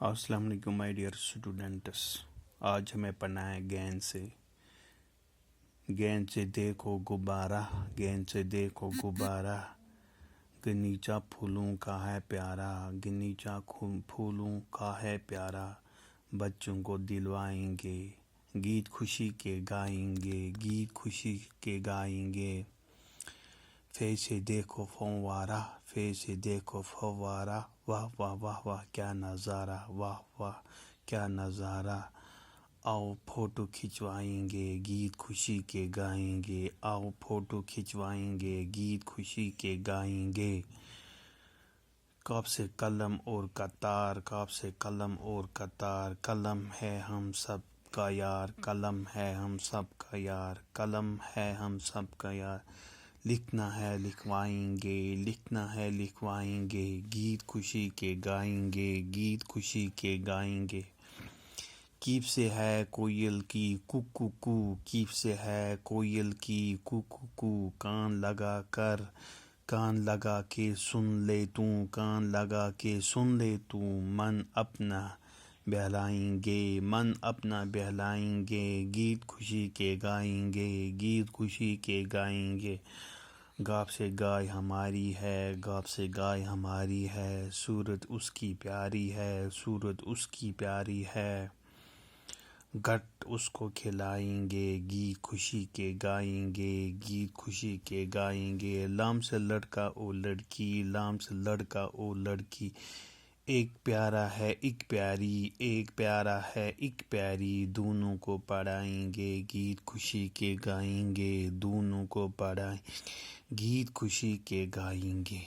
السلام علیکم my dear students. آج ہمیں پڑھنا ہے گیند سے. گیند سے دیکھو غبارہ، گیند سے دیکھو غبارہ، گنیچہ پھولوں کا ہے پیارا، گنیچہ پھولوں کا ہے پیارا، بچوں کو دلوائیں گے گیت خوشی کے گائیں گے، گیت خوشی کے گائیں گے. سے دیکھو فوارہ، سے دیکھو فوارہ، واہ واہ واہ واہ کیا نظارہ، واہ واہ کیا نظارہ. آؤ فوٹو کھنچوائیں گے، گیت خوشی کے گائیں گے، آؤ فوٹو کھنچوائیں گے، گیت خوشی کے گائیں گے. کاف سے قلم اور قطار، کاف سے قلم اور قطار، قلم ہے ہم سب کا یار، قلم ہے ہم سب کا یار، قلم ہے ہم سب کا یار. لکھنا ہے لکھوائیں گے، لکھنا ہے لکھوائیں گے، گیت خوشی کے گائیں گے، گیت خوشی کے گائیں گے. کیف سے ہے کوئل کی کو کو کو، کیف سے ہے کوئل کی کو کو کو، کان لگا کے سن لے تو، کان لگا کے سن لے تو، من اپنا بہلائیں گے، من اپنا بہلائیں گے، گیت خوشی کے گائیں گے، گیت خوشی کے گائیں گے. گاف سے گائے ہماری ہے، گاف سے گائے ہماری ہے، صورت اس کی پیاری ہے، صورت اس کی پیاری ہے. گٹ اس کو کھلائیں گے، گیت خوشی کے گائیں گے، گیت خوشی کے گائیں گے. لام سے لڑکا او لڑکی، لام سے لڑکا او لڑکی، ایک پیارا ہے ایک پیاری، ایک پیارا ہے ایک پیاری، دونوں کو پڑھائیں گے، گیت خوشی کے گائیں گے، دونوں کو پڑھائیں گے، گیت خوشی کے گائیں گے.